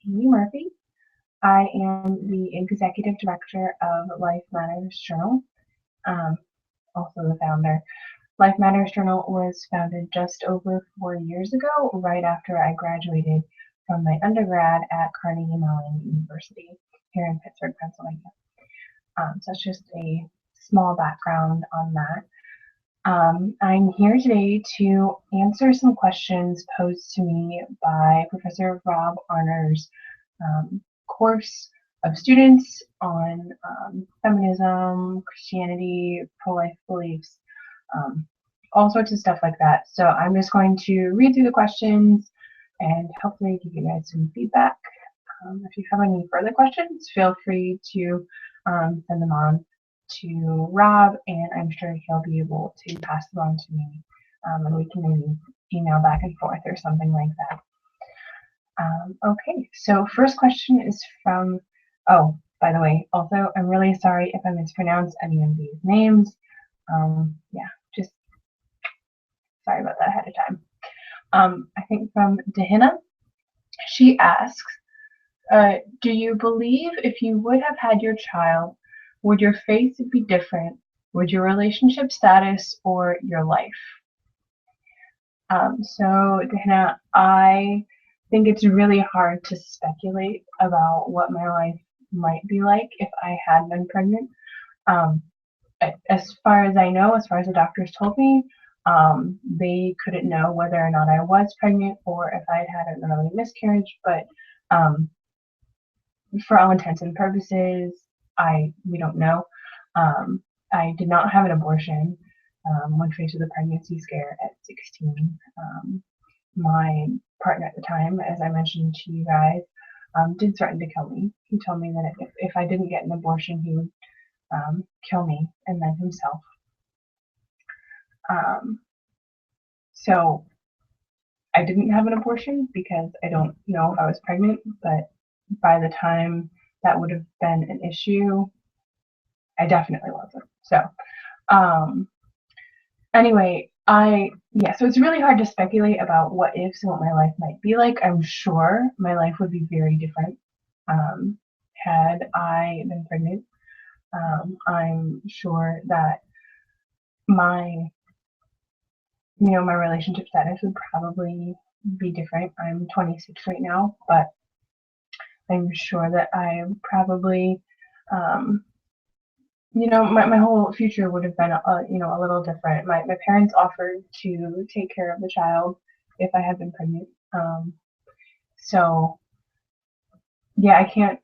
Aimee Murphy. I am the Executive Director of Life Matters Journal, um, also the founder. Life Matters Journal was founded just over 4 years ago, right after I graduated from my undergrad at Carnegie Mellon University here in Pittsburgh, Pennsylvania. So that's just a small background on that. I'm here today to answer some questions posed to me by Professor Rob Arner's course of students on feminism, Christianity, pro-life beliefs, um, all sorts of stuff like that. So I'm just going to read through the questions and hopefully give you guys some feedback. If you have any further questions, feel free to send them on to Rob, and I'm sure he'll be able to pass them on to me, and we can maybe email back and forth or something like that. Okay, so first question is from, oh, by the way, also, I'm really sorry if I mispronounce any of these names. Yeah, just sorry about that ahead of time. I think from Dehina, she asks, do you believe if you would have had your child, would your faith be different? Would your relationship status or your life? So, Dehina, I think it's really hard to speculate about what my life might be like if I had been pregnant. Um, as far as I know, as far as the doctors told me, they couldn't know whether or not I was pregnant or if I had an early miscarriage, but um, for all intents and purposes, we don't know. Um, I did not have an abortion when faced with a pregnancy scare at 16. My partner at the time, as I mentioned to you guys, did threaten to kill me. He told me that if I didn't get an abortion, he would kill me and then himself. Um, so I didn't have an abortion because I don't know if I was pregnant, but by the time that would have been an issue, I definitely wasn't. So um, anyway, so it's really hard to speculate about what ifs and what my life might be like. I'm sure my life would be very different had I been pregnant. I'm sure that my my relationship status would probably be different. I'm 26 right now, but I'm sure that I probably my whole future would have been a little different. My parents offered to take care of the child if I had been pregnant. So yeah, I can't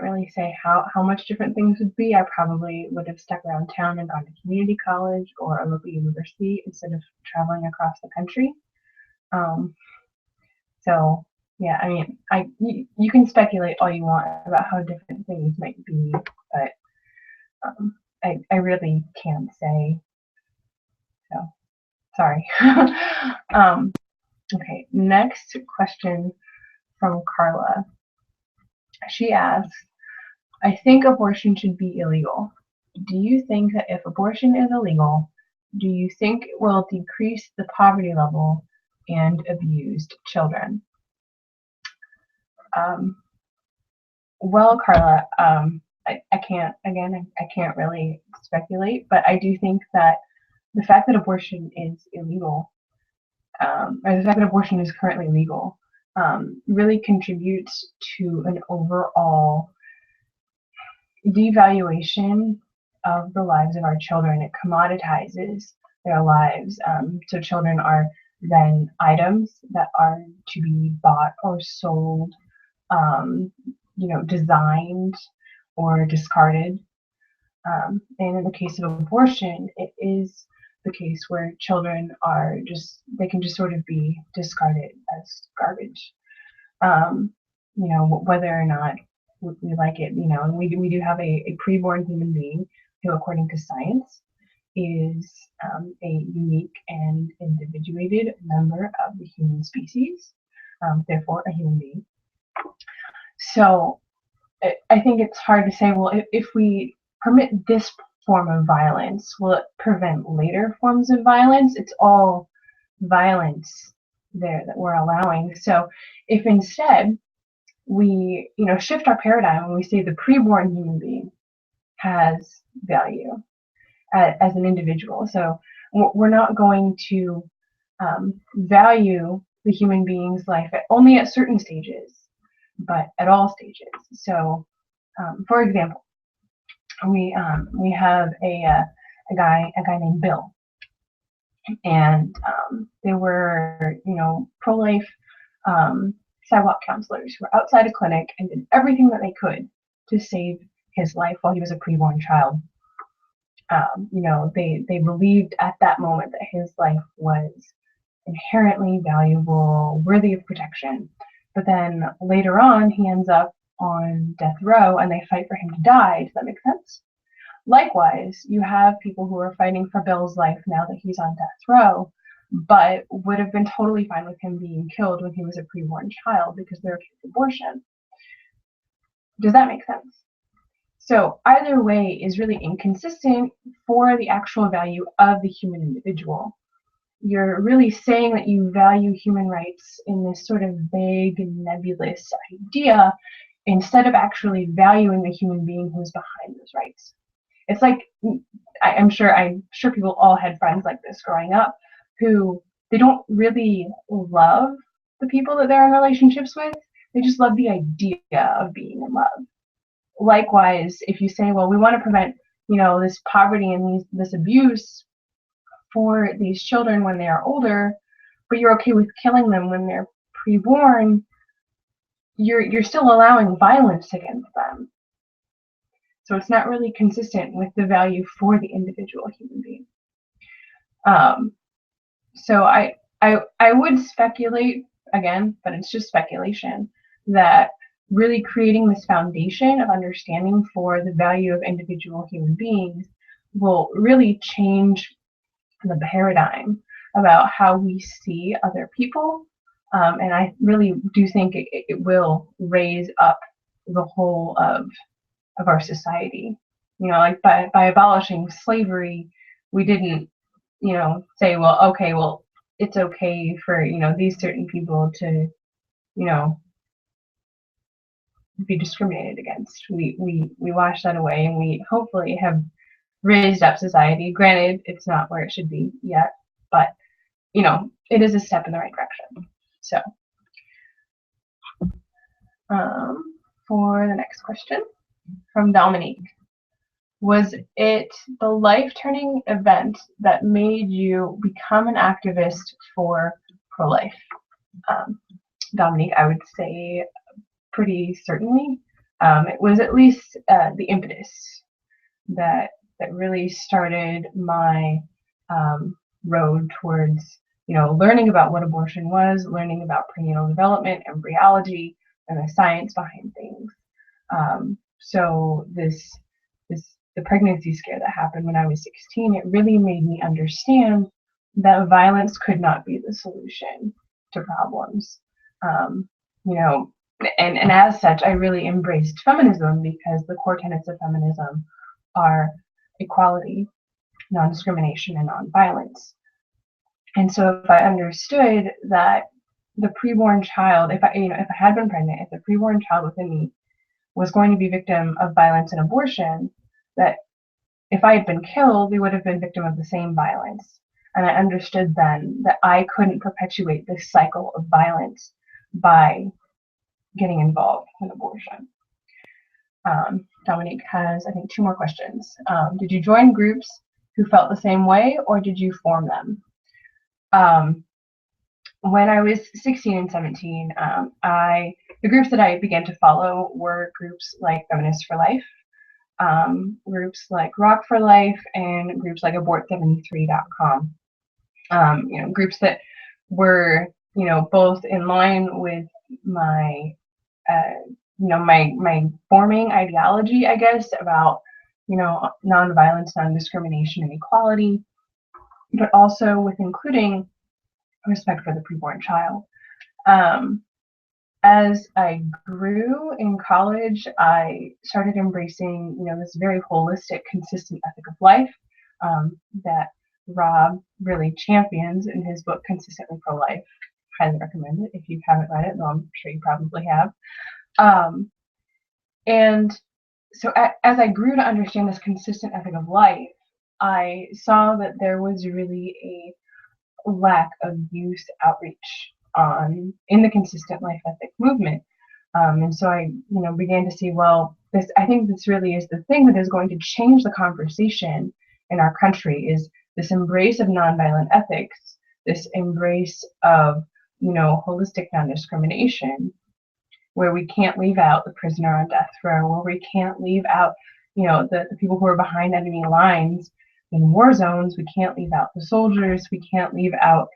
really say how much different things would be. I probably would have stuck around town and gone to community college or a local university instead of traveling across the country. Um, so yeah, I mean, you can speculate all you want about how different things might be, but I really can't say. So sorry. Okay, next question from Carla. She asks, I think abortion should be illegal. Do you think that if abortion is illegal, do you think it will decrease the poverty level and abused children? Um, well, Carla, I can't really speculate, but I do think that the fact that abortion is illegal, or the fact that abortion is currently legal, really contributes to an overall devaluation of the lives of our children. It commoditizes their lives. So children are then items that are to be bought or sold, designed or discarded. And in the case of abortion, it is the case where children they can just sort of be discarded as garbage. Whether or not we like it, and we do have a preborn human being who, according to science, is a unique and individuated member of the human species, therefore a human being. So I think it's hard to say, well, if we permit this form of violence, will it prevent later forms of violence? It's all violence there that we're allowing. So if instead we, shift our paradigm when we say the preborn human being has value as an individual. So we're not going to value the human being's life only at certain stages, but at all stages. So, for example, we have a guy named Bill, and they were, pro-life sidewalk counselors who were outside a clinic and did everything that they could to save his life while he was a preborn child. They believed at that moment that his life was inherently valuable, worthy of protection. But then later on, he ends up on death row and they fight for him to die. Does that make sense? Likewise, you have people who are fighting for Bill's life now that he's on death row, but would have been totally fine with him being killed when he was a preborn child because they're against abortion. Does that make sense? So either way is really inconsistent for the actual value of the human individual. You're really saying that you value human rights in this sort of vague and nebulous idea instead of actually valuing the human being who's behind those rights. It's like, I'm sure people all had friends like this growing up who they don't really love the people that they're in relationships with. They just love the idea of being in love. Likewise, if you say, well, we want to prevent, this poverty and this abuse for these children when they are older, but you're okay with killing them when they're preborn, you're still allowing violence against them. So it's not really consistent with the value for the individual human being. So I would speculate, again, but it's just speculation, that really creating this foundation of understanding for the value of individual human beings will really change the paradigm about how we see other people. And I really do think it will raise up the whole of our society. Like by abolishing slavery, we didn't, say, well, okay, well, it's okay for, these certain people to, be discriminated against. We wash that away, and we hopefully have raised up society. Granted, it's not where it should be yet, but it is a step in the right direction. So, for the next question from Dominique, was it the life-turning event that made you become an activist for pro-life? Dominique, I would say pretty certainly. It was at least the impetus that really started my road towards, learning about what abortion was, learning about prenatal development, embryology, and the science behind things. So the pregnancy scare that happened when I was 16, it really made me understand that violence could not be the solution to problems. And as such, I really embraced feminism because the core tenets of feminism are equality, non-discrimination, and non-violence. And so if I understood that the preborn child, if I had been pregnant, if the preborn child within me was going to be victim of violence and abortion, that if I had been killed, they would have been victim of the same violence. And I understood then that I couldn't perpetuate this cycle of violence by getting involved in abortion. Dominique has, I think, 2 more questions. Did you join groups who felt the same way, or did you form them? When I was 16 and 17, the groups that I began to follow were groups like Feminists for Life, groups like Rock for Life, and groups like abort73.com. Groups that were, both in line with my, my forming ideology, I guess, about, nonviolence, non-discrimination, and equality, but also with including respect for the preborn child. As I grew in college, I started embracing, this very holistic, consistent ethic of life that Rob really champions in his book, Consistently Pro-Life. Highly recommend it if you haven't read it, though I'm sure you probably have. And so as I grew to understand this consistent ethic of life, I saw that there was really a lack of youth outreach in the consistent life ethic movement. And so I, began to see, well, I think this really is the thing that is going to change the conversation in our country, is this embrace of nonviolent ethics, this embrace of, holistic non-discrimination, where we can't leave out the prisoner on death row, where we can't leave out, the people who are behind enemy lines in war zones. We can't leave out the soldiers. We can't leave out,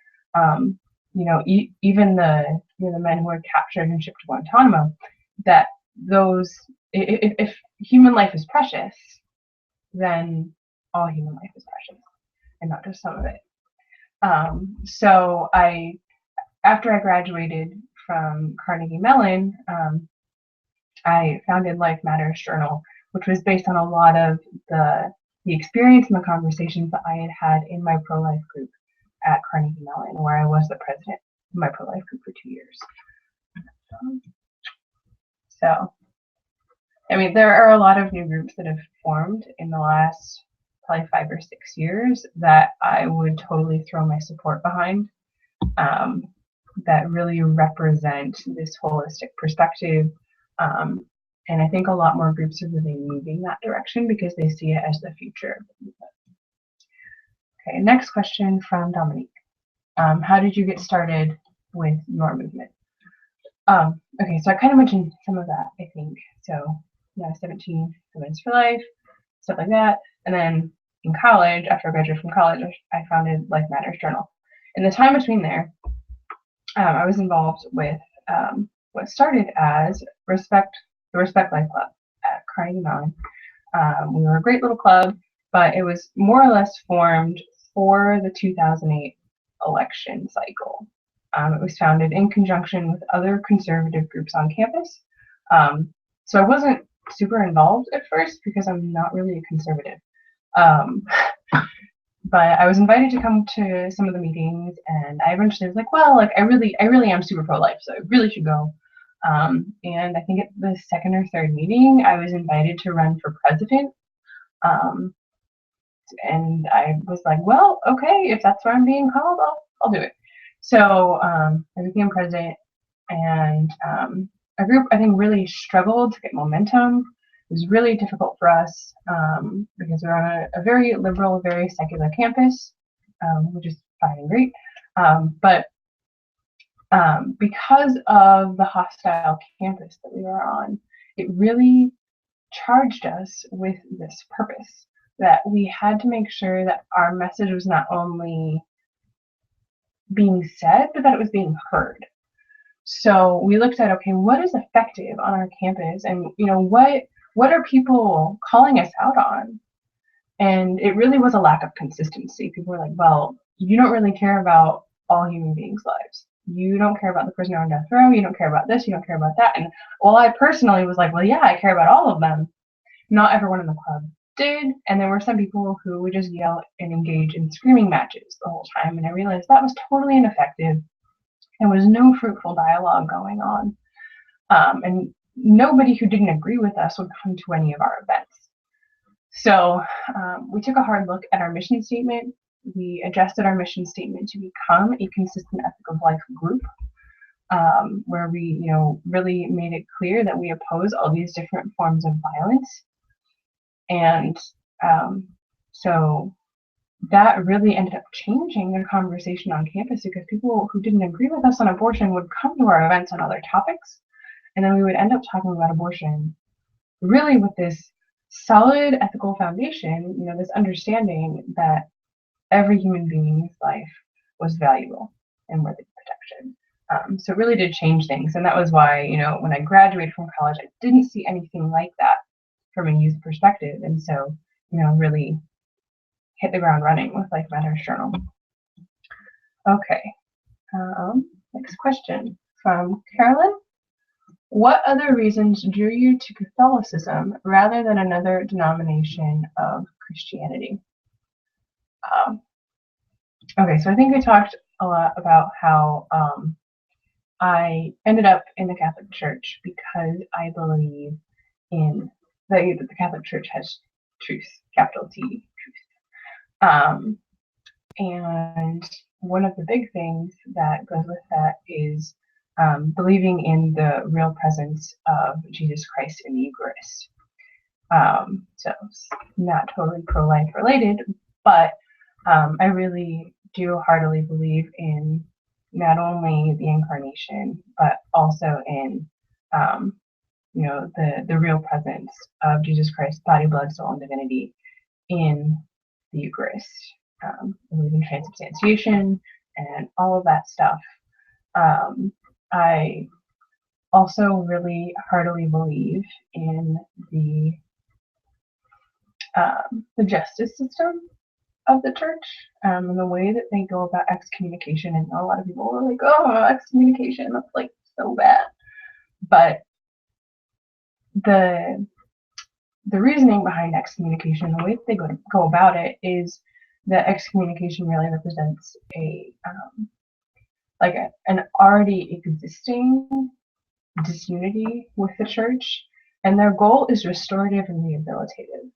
even the men who are captured and shipped to Guantanamo. That those, if human life is precious, then all human life is precious, and not just some of it. So after I graduated from Carnegie Mellon, I founded Life Matters Journal, which was based on a lot of the experience and the conversations that I had in my pro-life group at Carnegie Mellon, where I was the president of my pro-life group for 2 years. So, I mean, there are a lot of new groups that have formed in the last probably 5 or 6 years that I would totally throw my support behind, that really represent this holistic perspective. And I think a lot more groups are really moving that direction because they see it as the future. Okay, next question from Dominique. How did you get started with your movement? Okay, so I kind of mentioned some of that, I think. So, 17, Women's for Life, stuff like that. And then in college, after I graduated from college, I founded Life Matters Journal. In the time between there, I was involved with what started as the Respect Life Club at Carnegie Mellon. We were a great little club, but it was more or less formed for the 2008 election cycle. It was founded in conjunction with other conservative groups on campus. So I wasn't super involved at first because I'm not really a conservative. But I was invited to come to some of the meetings, and I eventually was like, well, like I really am super pro-life, so I really should go. And I think at the second or third meeting, I was invited to run for president. And I was like, well, okay, if that's where I'm being called, I'll do it. So I became president, and our group, I think, really struggled to get momentum. It was really difficult for us because we're on a very liberal, very secular campus, which is fine and great. But because of the hostile campus that we were on, it really charged us with this purpose, that we had to make sure that our message was not only being said, but that it was being heard. So we looked at, okay, what is effective on our campus, and what are people calling us out on? And it really was a lack of consistency. People were like, well, you don't really care about all human beings' lives. You don't care about the prisoner on death row. You don't care about this. You don't care about that. And well, I personally was like, well, yeah, I care about all of them. Not everyone in the club did. And there were some people who would just yell and engage in screaming matches the whole time. And I realized that was totally ineffective. There was no fruitful dialogue going on. And nobody who didn't agree with us would come to any of our events. So we took a hard look at our mission statement. We adjusted our mission statement to become a consistent ethic of life group, where we, really made it clear that we oppose all these different forms of violence. And so that really ended up changing the conversation on campus, because people who didn't agree with us on abortion would come to our events on other topics. And then we would end up talking about abortion really with this solid ethical foundation, this understanding that every human being's life was valuable and worthy of protection. So it really did change things. And that was why, when I graduated from college, I didn't see anything like that from a youth perspective. And so, really hit the ground running with Life Matters Journal. Okay, next question from Carolyn. What other reasons drew you to Catholicism rather than another denomination of Christianity? Okay, so I think we talked a lot about how I ended up in the Catholic Church because I believe in the Catholic Church has truth, capital T, truth. And one of the big things that goes with that is believing in the real presence of Jesus Christ in the Eucharist. So it's not totally pro-life related, but I really do heartily believe in not only the incarnation, but also in the real presence of Jesus Christ, body, blood, soul, and divinity in the Eucharist. I believe in transubstantiation and all of that stuff. I also really heartily believe in the justice system of the church, and the way that they go about excommunication. And a lot of people are like, "Oh, excommunication, that's like so bad." But the reasoning behind excommunication, the way that they go about it, is that excommunication really represents an already existing disunity with the church, and their goal is restorative and rehabilitative.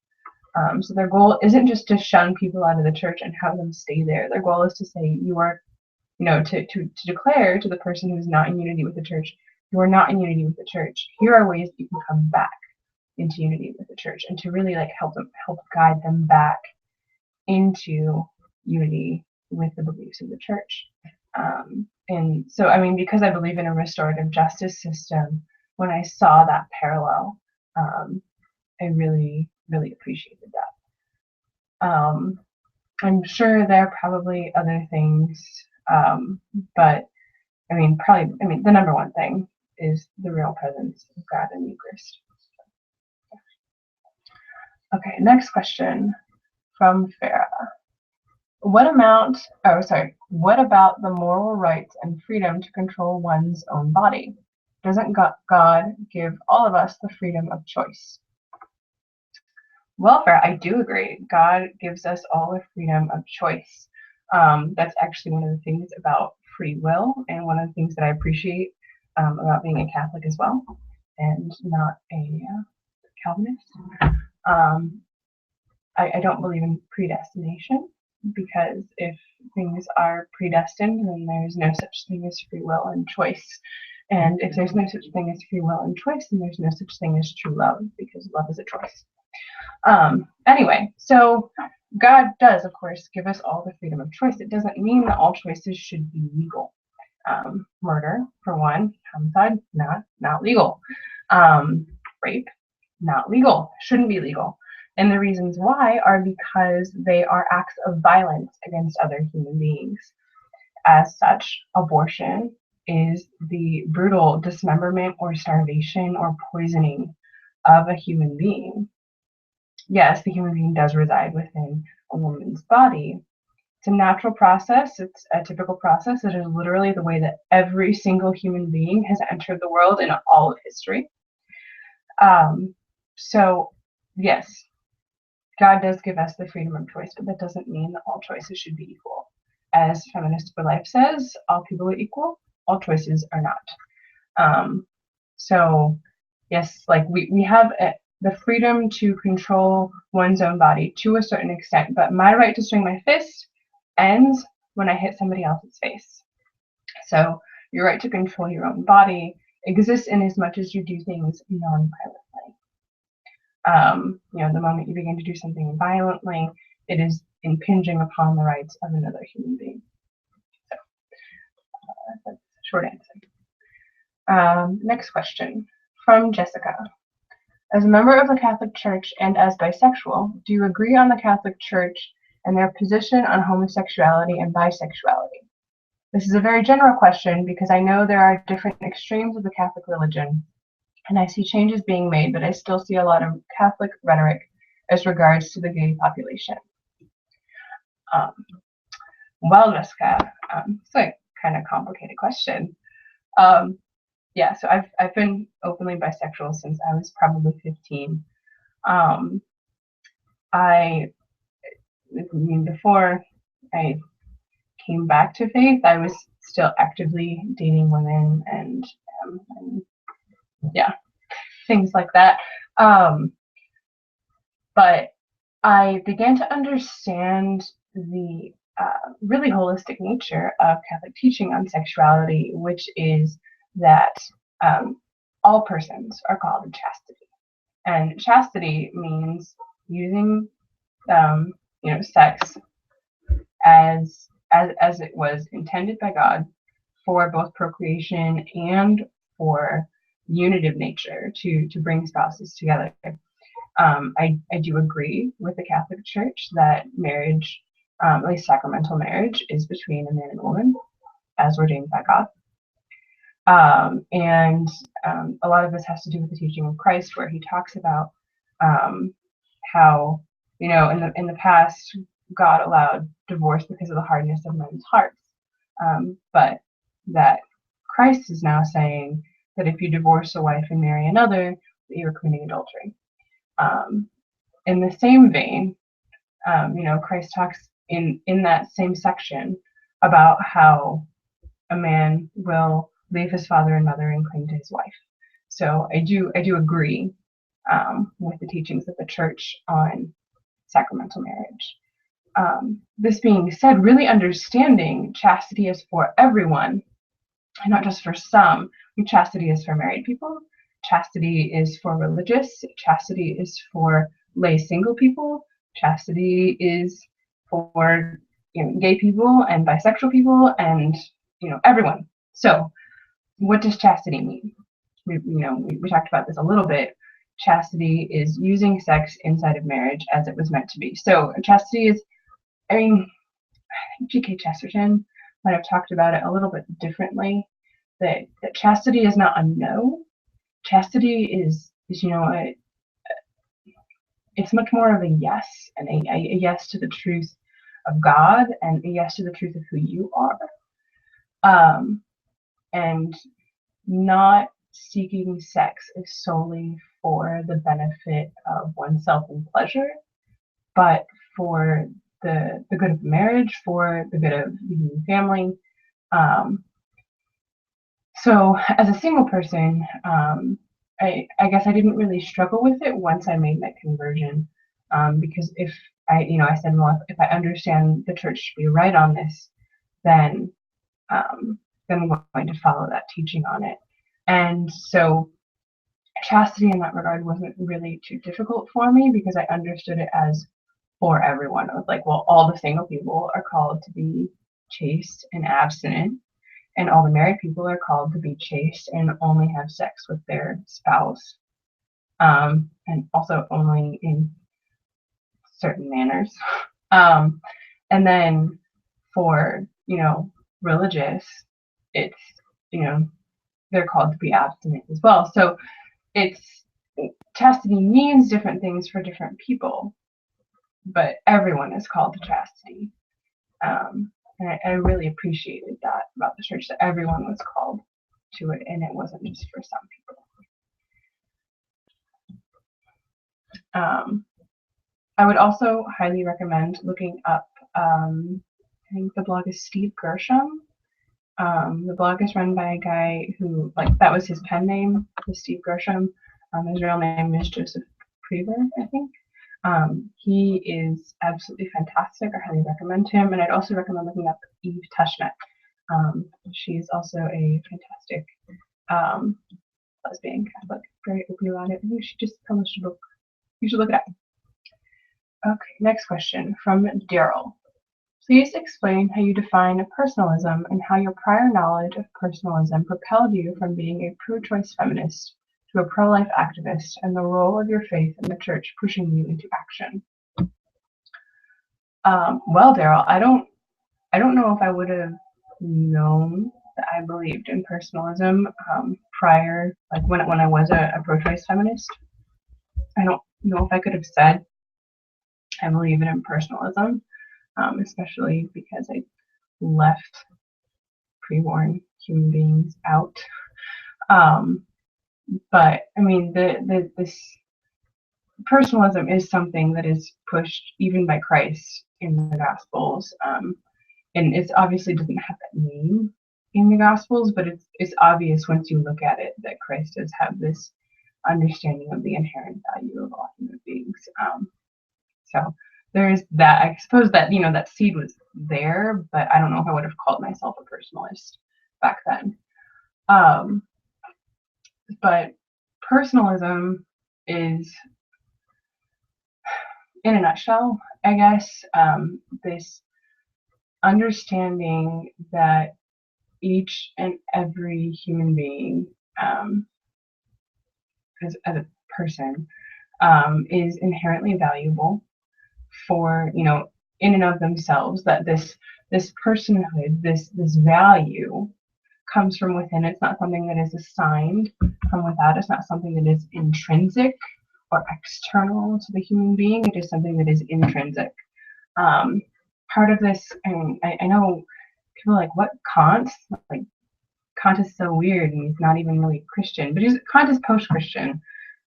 So their goal isn't just to shun people out of the church and have them stay there. Their goal is to say, you are, to declare to the person who is not in unity with the church, you are not in unity with the church. Here are ways that you can come back into unity with the church, and to really help guide them back into unity with the beliefs of the church. And so, because I believe in a restorative justice system, when I saw that parallel, I really, really appreciated that. I'm sure there are probably other things, but the number one thing is the real presence of God in the Eucharist. Okay, next question from Farah. What about the moral rights and freedom to control one's own body? Doesn't God give all of us the freedom of choice? Well, Farah, I do agree. God gives us all the freedom of choice. That's actually one of the things about free will, and one of the things that I appreciate about being a Catholic as well, and not a Calvinist. I don't believe in predestination, because if things are predestined, then there's no such thing as free will and choice. And if there's no such thing as free will and choice, then there's no such thing as true love, because love is a choice. Anyway, so God does, of course, give us all the freedom of choice. It doesn't mean that all choices should be legal. Murder, for one, homicide, not legal. Rape, not legal, shouldn't be legal. And the reasons why are because they are acts of violence against other human beings. As such, abortion is the brutal dismemberment or starvation or poisoning of a human being. Yes, the human being does reside within a woman's body. It's a natural process. It's a typical process. It is literally the way that every single human being has entered the world in all of history. So, yes, God does give us the freedom of choice, but that doesn't mean that all choices should be equal. As Feminists for Life says, all people are equal, all choices are not. So, yes, we have the freedom to control one's own body to a certain extent, but my right to swing my fist ends when I hit somebody else's face. So your right to control your own body exists in as much as you do things non-violently. The moment you begin to do something violently, it is impinging upon the rights of another human being. So that's a short answer. Next question from Jessica. As a member of the Catholic Church and as bisexual, do you agree on the Catholic Church and their position on homosexuality and bisexuality? This is a very general question because I know there are different extremes of the Catholic religion, and I see changes being made, but I still see a lot of Catholic rhetoric as regards to the gay population. Well, Jessica, it's a kind of complicated question. Yeah, so I've been openly bisexual since I was probably 15. Before I came back to faith, I was still actively dating women and yeah, things like that. But I began to understand the really holistic nature of Catholic teaching on sexuality, which is that all persons are called to chastity. And chastity means using, sex as it was intended by God for both procreation and for unitive nature to bring spouses together. I do agree with the Catholic Church that marriage, at least sacramental marriage, is between a man and a woman, as ordained by God. And a lot of this has to do with the teaching of Christ, where he talks about how, in the past, God allowed divorce because of the hardness of men's hearts. But that Christ is now saying that if you divorce a wife and marry another, that you're committing adultery. In the same vein, Christ talks in that same section about how a man will leave his father and mother and cling to his wife. So I do agree with the teachings of the Church on sacramental marriage. This being said, really understanding chastity is for everyone, and not just for some. Chastity is for married people. Chastity is for religious. Chastity is for lay single people. Chastity is for gay people and bisexual people and everyone. So what does chastity mean? We talked about this a little bit. Chastity is using sex inside of marriage as it was meant to be. So chastity is, I think G.K. Chesterton might have talked about it a little bit differently, that chastity is not a no. Chastity is it's much more of a yes, and a yes to the truth of God and a yes to the truth of who you are. And not seeking sex is solely for the benefit of oneself and pleasure, but for the good of marriage, for the good of the human family. So as a single person, I guess I didn't really struggle with it once I made that conversion, because if I said, well, if I understand the Church to be right on this, then I'm going to follow that teaching on it. And so chastity in that regard wasn't really too difficult for me, because I understood it as for everyone. I was like, well, all the single people are called to be chaste and abstinent, and all the married people are called to be chaste and only have sex with their spouse, and also only in certain manners. And then for religious, it's they're called to be abstinent as well. So chastity means different things for different people, but everyone is called to chastity. And I really appreciated that about the Church, that everyone was called to it, and it wasn't just for some people. I would also highly recommend looking up, I think the blog is Steve Gershom. The blog is run by a guy who, that was his pen name, was Steve Gershom. His real name is Joseph Prever, I think. He is absolutely fantastic. I highly recommend him, and I'd also recommend looking up Eve Tushnet. She's also a fantastic lesbian Catholic, very open about it. I think she just published a book. You should look it up. Okay, next question from Daryl. Please explain how you define personalism and how your prior knowledge of personalism propelled you from being a pro-choice feminist to a pro-life activist, and the role of your faith in the Church pushing you into action. Well, Daryl, I don't know if I would have known that I believed in personalism prior, when I was a pro-choice feminist. I don't know if I could have said I believe in personalism, especially because I left pre-born human beings out. But I mean, this personalism is something that is pushed even by Christ in the Gospels, and it obviously doesn't have that name, in the Gospels, but it's obvious once you look at it that Christ does have this understanding of the inherent value of all human beings. So there's that. I suppose that that seed was there, but I don't know if I would have called myself a personalist back then. But personalism is, in a nutshell, I guess, this understanding that each and every human being, as a person, is inherently valuable for, in and of themselves, that this personhood, this value comes from within. It's not something that is assigned from without. It's not something that is intrinsic or external to the human being. It is something that is intrinsic. Part of this, I know people are like, what, Kant? Like, Kant is so weird and he's not even really Christian, but Kant is post-Christian.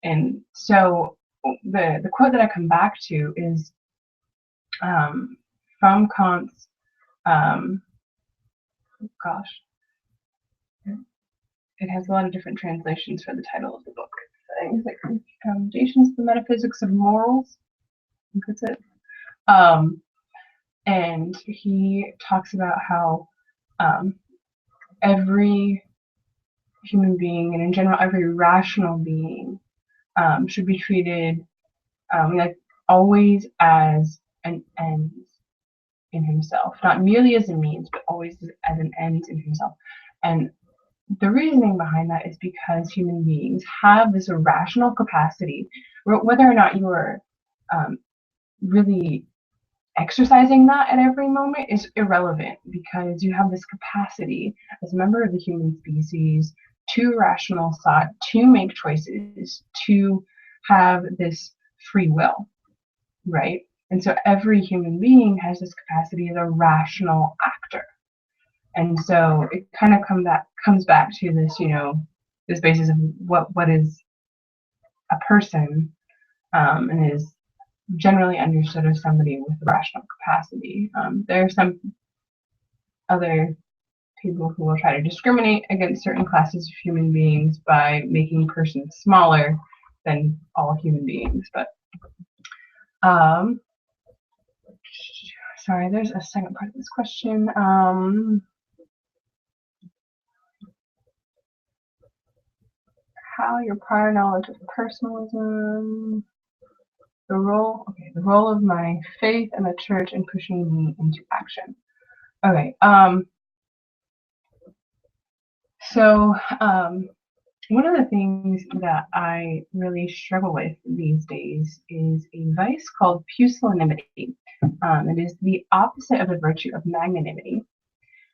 And so the quote that I come back to is from Kant's, gosh, it has a lot of different translations for the title of the book. I think it's like Foundations of the Metaphysics of Morals. I think that's it. And he talks about how every human being, and in general every rational being, should be treated like always as an end in himself, not merely as a means, but always as an end in himself. And the reasoning behind that is because human beings have this rational capacity, whether or not you are really exercising that at every moment is irrelevant, because you have this capacity as a member of the human species to rational thought, to make choices, to have this free will, right? And so every human being has this capacity as a rational actor. And so it kind of comes back to this, this basis of what is a person, and is generally understood as somebody with rational capacity. There are some other people who will try to discriminate against certain classes of human beings by making persons smaller than all human beings. But sorry, there's a second part of this question. How your prior knowledge of personalism, the role of my faith and the church in pushing me into action. Okay. So one of the things that I really struggle with these days is a vice called pusillanimity. It is the opposite of the virtue of magnanimity.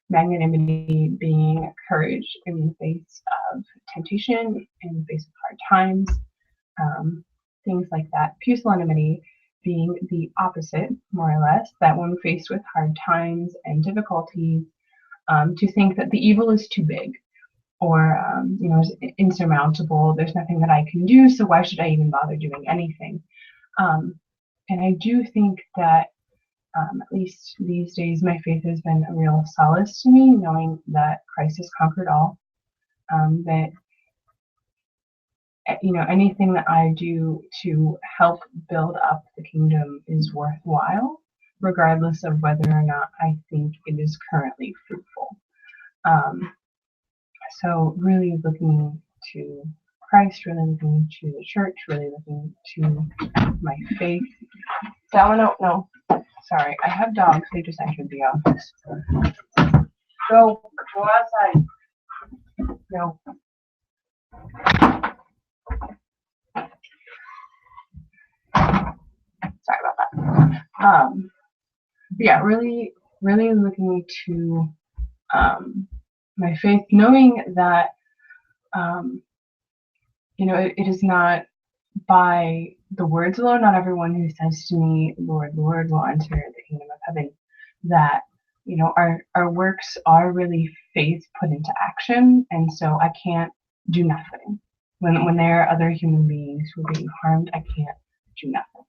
Magnanimity being courage in the face of temptation, in the face of hard times, things like that. Pusillanimity being the opposite, more or less, that when faced with hard times and difficulties, to think that the evil is too big, or is insurmountable. There's nothing that I can do, so why should I even bother doing anything? And I do think that at least these days, my faith has been a real solace to me, knowing that Christ has conquered all. That anything that I do to help build up the kingdom is worthwhile, regardless of whether or not I think it is currently fruitful. So really looking to Christ, really looking to the church, really looking to my faith. Delano, no, sorry, I have dogs. They just entered the office. Go outside. No. Sorry about that. Yeah, really looking to my faith, knowing that it is not by the words alone. Not everyone who says to me, Lord, Lord, will enter the kingdom of heaven. That our works are really faith put into action, and so I can't do nothing when there are other human beings who are being harmed. I can't do nothing.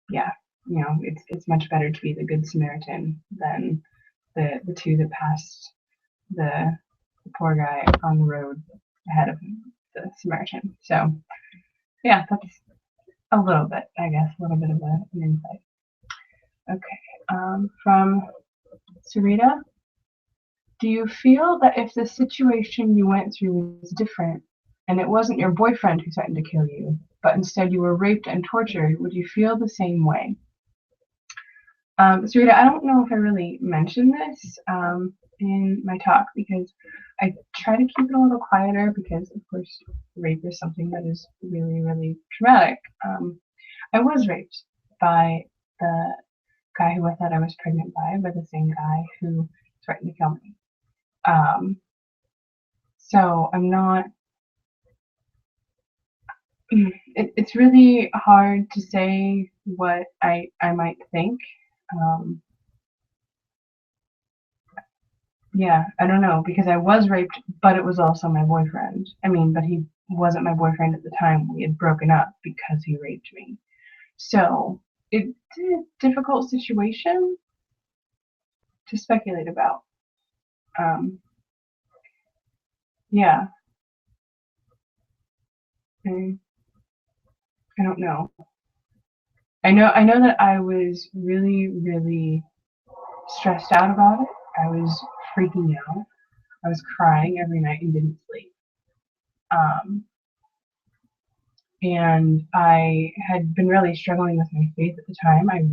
Yeah, it's much better to be the Good Samaritan than the two that passed the poor guy on the road ahead of the Samaritan. So yeah, that's a little bit, I guess, a little bit of an insight. Okay, from Sarita, do you feel that if the situation you went through was different and it wasn't your boyfriend who threatened to kill you, but instead you were raped and tortured, would you feel the same way? Sarita, I don't know if I really mentioned this in my talk because I try to keep it a little quieter because, of course, rape is something that is really, really traumatic. I was raped by the guy who I thought I was pregnant by the same guy who threatened to kill me. So I'm not, it's really hard to say what I might think. Yeah, I don't know, because I was raped, but it was also my boyfriend. I mean, but he wasn't my boyfriend at the time. We had broken up because he raped me. So it's a difficult situation to speculate about. Yeah, I don't know. I know that I was really, really stressed out about it. I was freaking out. I was crying every night and didn't sleep. Um, and I had been really struggling with my faith at the time. I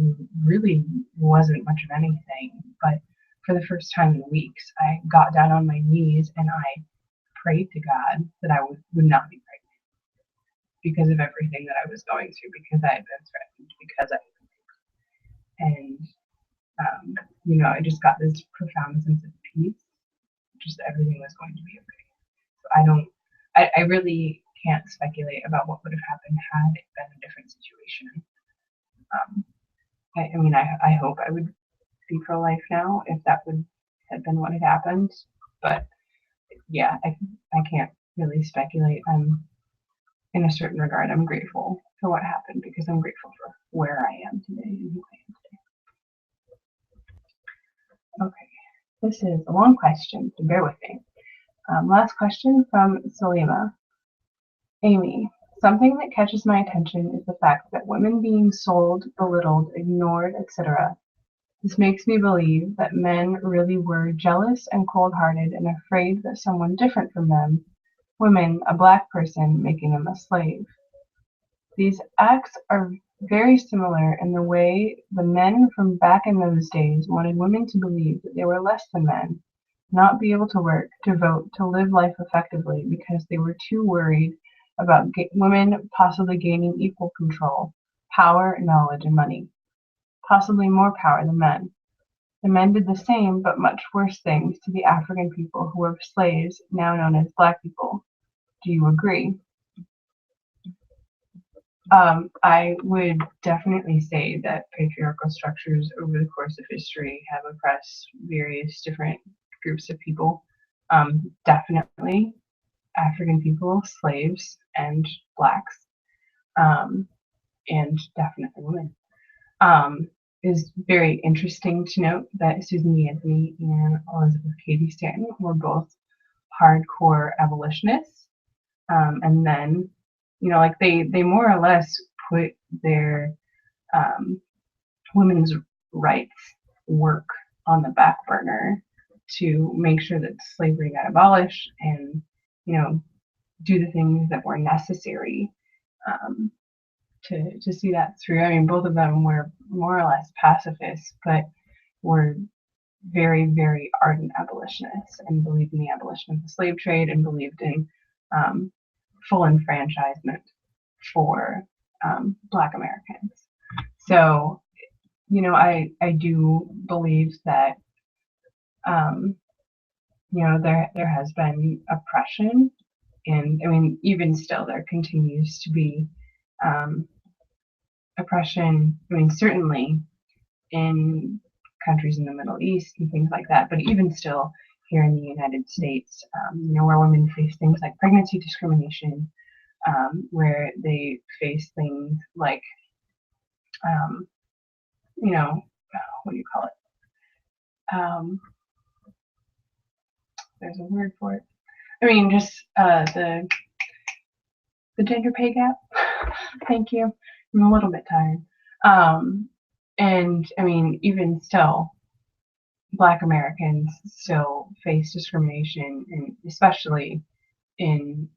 really wasn't much of anything, but for the first time in weeks, I got down on my knees and I prayed to God that I would not be pregnant because of everything that I was going through, because I had been threatened, because I and I just got this profound sense of peace, just that everything was going to be okay. So I really can't speculate about what would have happened had it been a different situation. Um, I hope I would be pro-life now if that would have been what had happened, but yeah, I can't really speculate. In a certain regard, I'm grateful for what happened because I'm grateful for where I am today and who I am today. Okay, this is a long question, so bear with me. Last question from Salima. Aimee, something that catches my attention is the fact that women being sold, belittled, ignored, etc. This makes me believe that men really were jealous and cold-hearted and afraid that someone different from them, women, a black person, making them a slave. These acts are very similar in the way the men from back in those days wanted women to believe that they were less than men, not be able to work, to vote, to live life effectively because they were too worried about women possibly gaining equal control, power, knowledge, and money, possibly more power than men. The men did the same but much worse things to the African people who were slaves, now known as black people. Do you agree? I would definitely say that patriarchal structures over the course of history have oppressed various different groups of people. Definitely African people, slaves, and blacks, and definitely women. Is very interesting to note that Susan B. Anthony and Elizabeth Cady Stanton were both hardcore abolitionists, and then they more or less put their women's rights work on the back burner to make sure that slavery got abolished and do the things that were necessary um, to see that through. I mean, both of them were more or less pacifists, but were very, very ardent abolitionists and believed in the abolition of the slave trade and believed in full enfranchisement for Black Americans. So, I do believe that, there has been oppression, and I mean, even still, there continues to be oppression. I mean, certainly in countries in the Middle East and things like that, but even still here in the United States, where women face things like pregnancy discrimination, where they face things like, what do you call it? um, there's a word for it. I mean, just the gender pay gap. Thank you. I'm a little bit tired. And I mean, even still, Black Americans still face discrimination, and especially in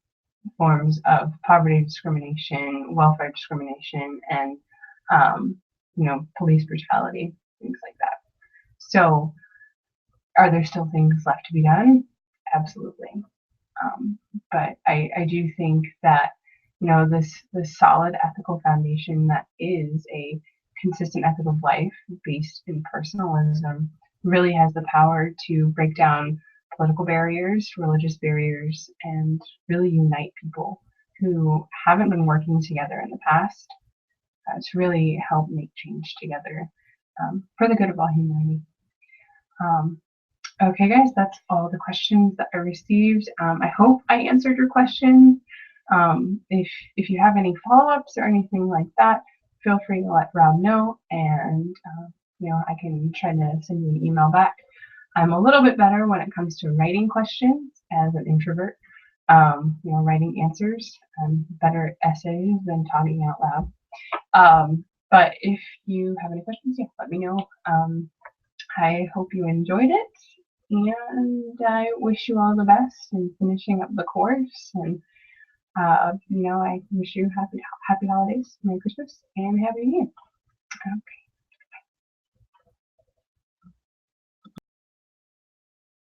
forms of poverty discrimination, welfare discrimination, and police brutality, things like that. So, are there still things left to be done? Absolutely. But I do think that this solid ethical foundation that is a consistent ethic of life based in personalism really has the power to break down political barriers, religious barriers, and really unite people who haven't been working together in the past to really help make change together for the good of all humanity. Um, Okay, guys, that's all the questions that I received. I hope I answered your questions. If you have any follow-ups or anything like that, feel free to let Rob know, and I can try to send you an email back. I'm a little bit better when it comes to writing questions as an introvert. Writing answers, better at essays than talking out loud. But if you have any questions, yeah, let me know. I hope you enjoyed it. And I wish you all the best in finishing up the course. And I wish you happy holidays, Merry Christmas, and Happy New Year. Okay.